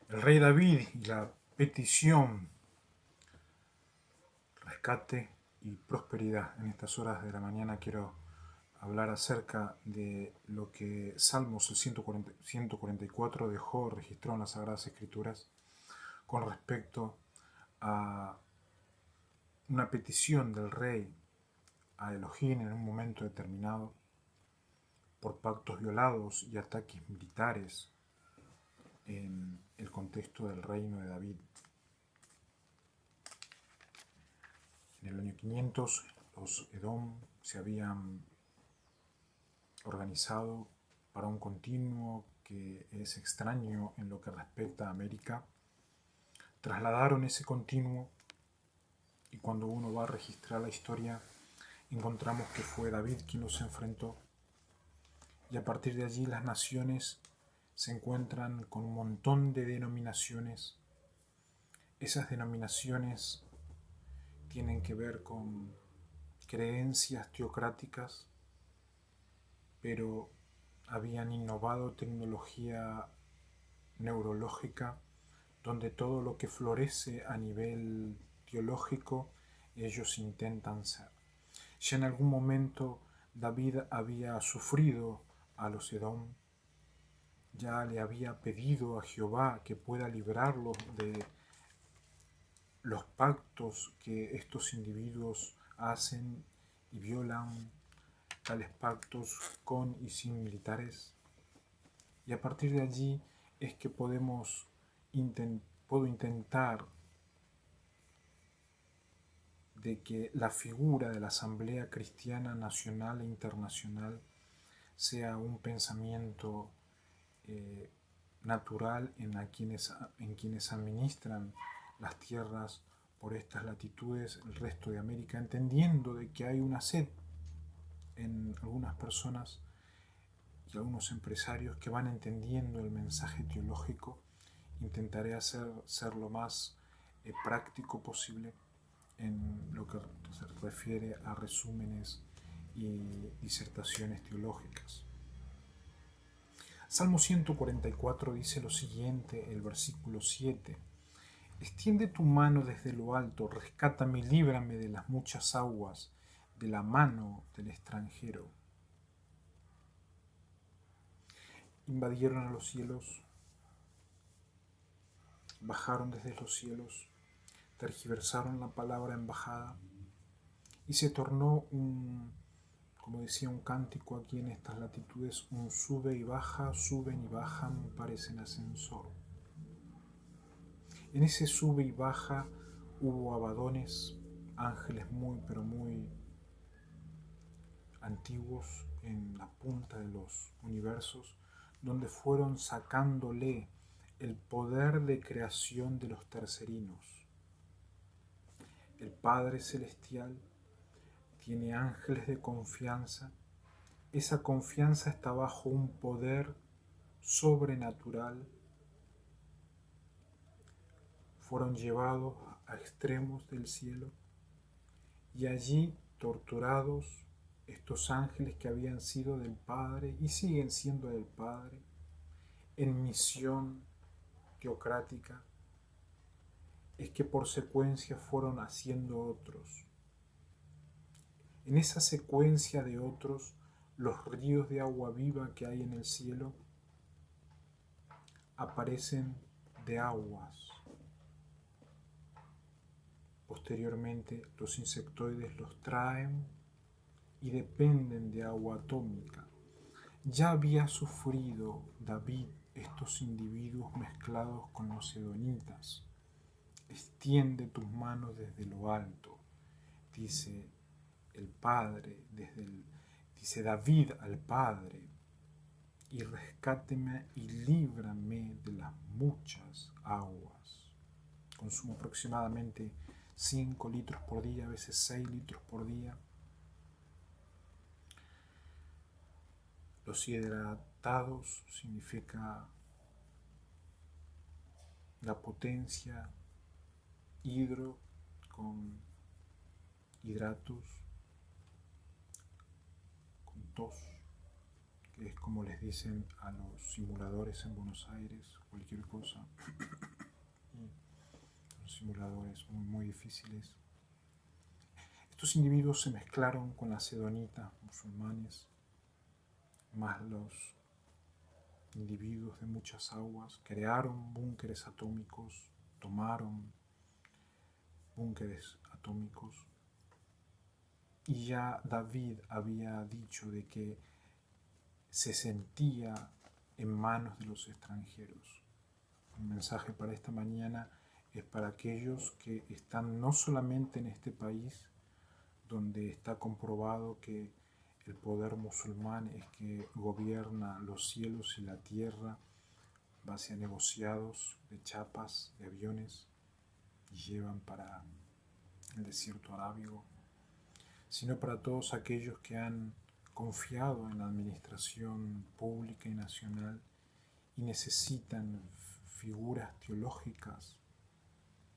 El rey David y la petición, rescate y prosperidad. En estas horas de la mañana quiero hablar acerca de lo que Salmos el 144 dejó registrado en las Sagradas Escrituras con respecto a una petición del rey a Elohim en un momento determinado por pactos violados y ataques militares en el contexto del reino de David. En el año 500 los Edom se habían organizado para un continuo que es extraño en lo que respecta a América. Trasladaron ese continuo y cuando uno va a registrar la historia encontramos que fue David quien los enfrentó, y a partir de allí las naciones se encuentran con un montón de denominaciones. Esas denominaciones tienen que ver con creencias teocráticas, pero habían innovado tecnología neurológica donde todo lo que florece a nivel teológico ellos intentan ser. Ya en algún momento David había sufrido a los Edom, ya le había pedido a Jehová que pueda librarlos de los pactos que estos individuos hacen y violan, tales pactos con y sin militares. Y a partir de allí es que puedo intentar de que la figura de la Asamblea Cristiana Nacional e Internacional sea un pensamiento natural en quienes administran las tierras por estas latitudes, el resto de América, entendiendo de que hay una sed en algunas personas y algunos empresarios que van entendiendo el mensaje teológico. Intentaré ser lo más práctico posible en lo que se refiere a resúmenes y disertaciones teológicas. Salmo 144 dice lo siguiente, el versículo 7. Extiende tu mano desde lo alto, rescátame y líbrame de las muchas aguas, de la mano del extranjero. Invadieron a los cielos, bajaron desde los cielos, tergiversaron la palabra embajada y se tornó como decía un cántico aquí en estas latitudes, un sube y baja, suben y bajan, parecen ascensor. En ese sube y baja hubo abadones, ángeles muy pero muy antiguos en la punta de los universos, donde fueron sacándole el poder de creación de los tercerinos. El Padre Celestial tiene ángeles de confianza. Esa confianza está bajo un poder sobrenatural. Fueron llevados a extremos del cielo y allí torturados estos ángeles que habían sido del Padre y siguen siendo del Padre en misión teocrática, es que por secuencia fueron haciendo otros. En esa secuencia de otros, los ríos de agua viva que hay en el cielo aparecen de aguas. Posteriormente, los insectoides los traen y dependen de agua atómica. Ya había sufrido David estos individuos mezclados con los edonitas. Extiende tus manos desde lo alto, dice el Padre, dice David al Padre, y rescáteme y líbrame de las muchas aguas. Consumo aproximadamente 5 litros por día, a veces 6 litros por día. Los hidratados significa la potencia, hidro con hidratos, con tos, que es como les dicen a los simuladores en Buenos Aires, cualquier cosa. Y son simuladores muy difíciles. Estos individuos se mezclaron con las sedonitas musulmanes, más los individuos de muchas aguas, crearon búnkeres atómicos, tomaron búnkeres atómicos, y ya David había dicho de que se sentía en manos de los extranjeros. Un mensaje para esta mañana es para aquellos que están no solamente en este país, donde está comprobado que el poder musulmán es que gobierna los cielos y la tierra, base a negociados de chapas, de aviones, y llevan para el desierto arábigo, sino para todos aquellos que han confiado en la administración pública y nacional y necesitan figuras teológicas,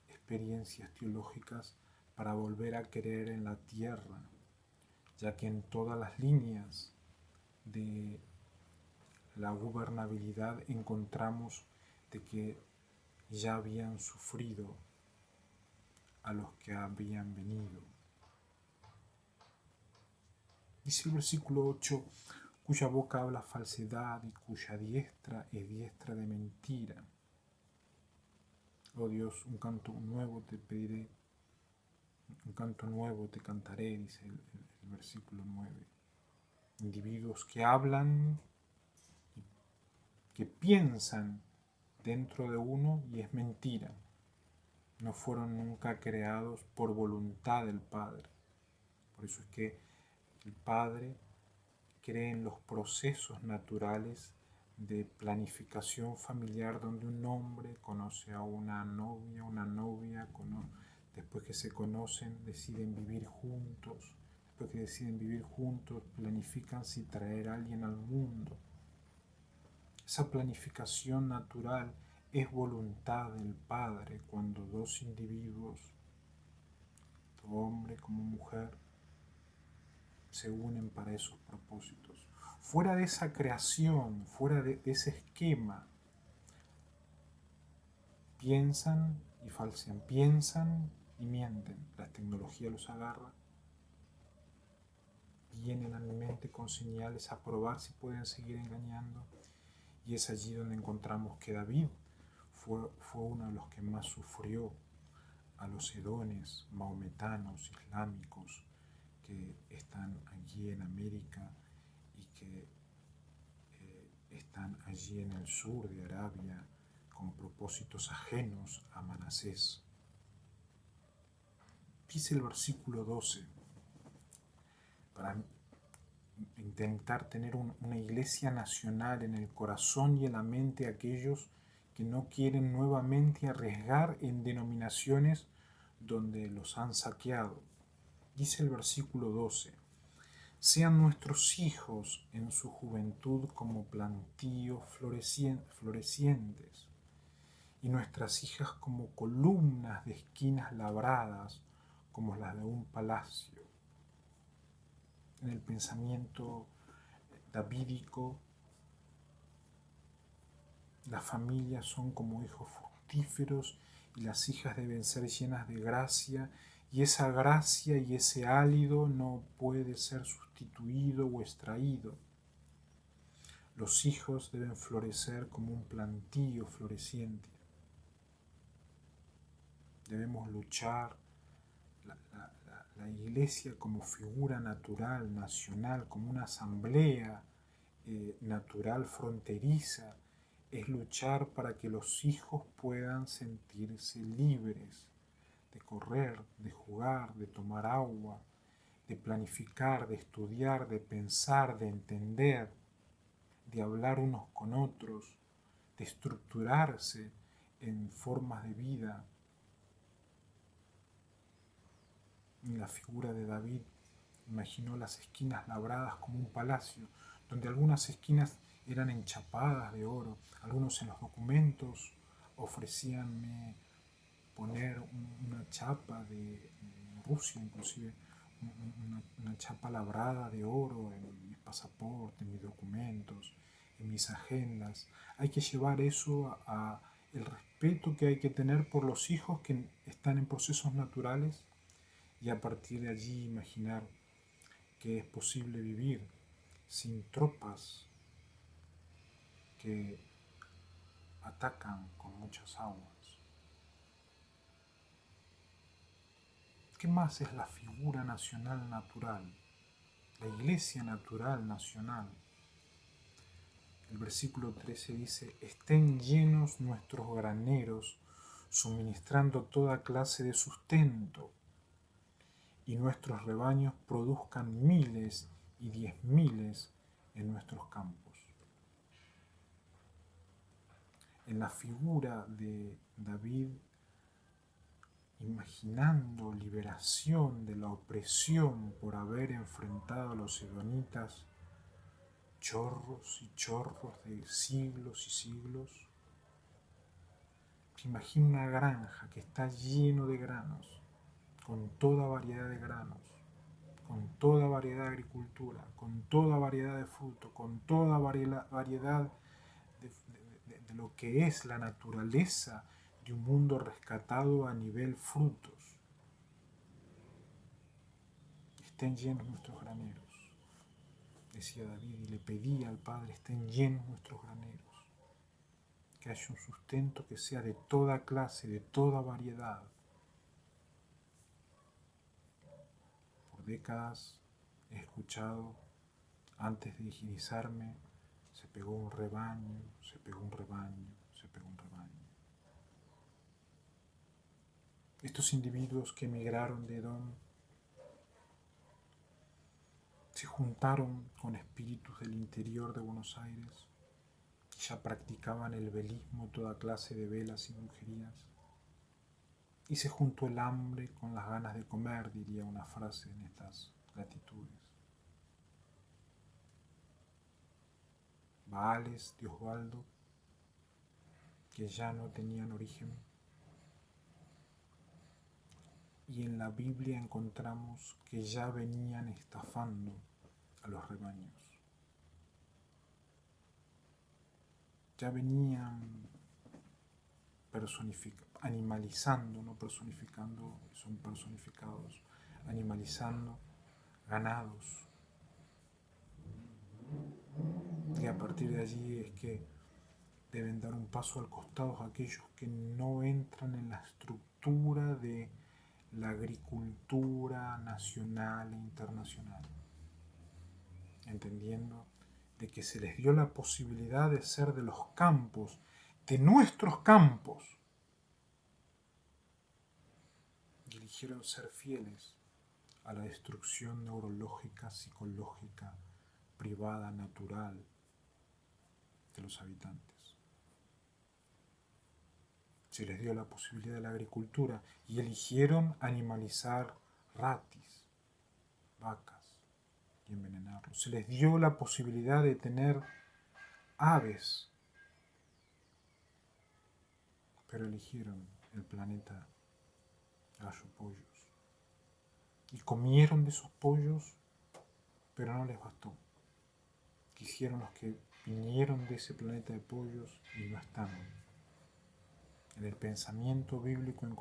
experiencias teológicas para volver a creer en la tierra, ya que en todas las líneas de la gobernabilidad encontramos de que ya habían sufrido a los que habían venido. Dice el versículo 8, cuya boca habla falsedad y cuya diestra es diestra de mentira. Oh Dios, un canto nuevo te pediré, un canto nuevo te cantaré, dice el versículo 9. Individuos que hablan, que piensan dentro de uno y es mentira. No fueron nunca creados por voluntad del Padre. Por eso es que el Padre cree en los procesos naturales de planificación familiar donde un hombre conoce a una novia, después que se conocen deciden vivir juntos, después que deciden vivir juntos planifican si traer a alguien al mundo. Esa planificación natural es voluntad del Padre cuando dos individuos, tanto hombre como mujer, se unen para esos propósitos. Fuera de esa creación, fuera de ese esquema, piensan y falsean, piensan y mienten. La tecnología los agarra, vienen a mi mente con señales a probar si pueden seguir engañando, y es allí donde encontramos que David fue uno de los que más sufrió a los edones maometanos, islámicos, que están allí en América y que están allí en el sur de Arabia con propósitos ajenos a Manasés. Dice el versículo 12, para intentar tener una iglesia nacional en el corazón y en la mente de aquellos que no quieren nuevamente arriesgar en denominaciones donde los han saqueado. Dice el versículo 12, sean nuestros hijos en su juventud como plantíos florecientes, y nuestras hijas como columnas de esquinas labradas, como las de un palacio. En el pensamiento davídico, las familias son como hijos fructíferos y las hijas deben ser llenas de gracia, y esa gracia y ese álido no puede ser sustituido o extraído. Los hijos deben florecer como un plantío floreciente. Debemos luchar. La iglesia como figura natural, nacional, como una asamblea natural fronteriza, es luchar para que los hijos puedan sentirse libres de correr, de jugar, de tomar agua, de planificar, de estudiar, de pensar, de entender, de hablar unos con otros, de estructurarse en formas de vida. En la figura de David imaginó las esquinas labradas como un palacio, donde algunas esquinas eran enchapadas de oro. Algunos en los documentos ofrecían poner una chapa de Rusia, inclusive una chapa labrada de oro en mis pasaportes, en mis documentos, en mis agendas. Hay que llevar eso a el respeto que hay que tener por los hijos que están en procesos naturales y a partir de allí imaginar que es posible vivir sin tropas que atacan con muchas aguas. ¿Qué más es la figura nacional natural? La iglesia natural nacional. El versículo 13 dice: estén llenos nuestros graneros, suministrando toda clase de sustento, y nuestros rebaños produzcan miles y 10.000 en nuestros campos. En la figura de David, imaginando liberación de la opresión por haber enfrentado a los sidonitas chorros y chorros de siglos y siglos, se imagina una granja que está lleno de granos, con toda variedad de granos, con toda variedad de agricultura, con toda variedad de fruto, con toda variedad de lo que es la naturaleza de un mundo rescatado a nivel frutos. Estén llenos nuestros graneros, decía David, y le pedía al Padre: estén llenos nuestros graneros, que haya un sustento que sea de toda clase, de toda variedad. Por décadas he escuchado, antes de higienizarme, se pegó un rebaño, se pegó un rebaño, se pegó un rebaño. Estos individuos que emigraron de Edom se juntaron con espíritus del interior de Buenos Aires que ya practicaban el velismo, toda clase de velas y brujerías. Y se juntó el hambre con las ganas de comer, diría una frase en estas latitudes. Baales de Osvaldo, que ya no tenían origen. Y en la Biblia encontramos que ya venían estafando a los rebaños. Ya venían animalizando, no personificando, son personificados, animalizando ganados. Y a partir de allí es que deben dar un paso al costado aquellos que no entran en la estructura de la agricultura nacional e internacional, entendiendo de que se les dio la posibilidad de ser de los campos, de nuestros campos, y eligieron ser fieles a la destrucción neurológica, psicológica, privada, natural de los habitantes. Se les dio la posibilidad de la agricultura y eligieron animalizar ratis, vacas, y envenenarlos. Se les dio la posibilidad de tener aves, pero eligieron el planeta gallo pollos. Y comieron de esos pollos, pero no les bastó. Quisieron los que vinieron de ese planeta de pollos y no están. En el pensamiento bíblico encontramos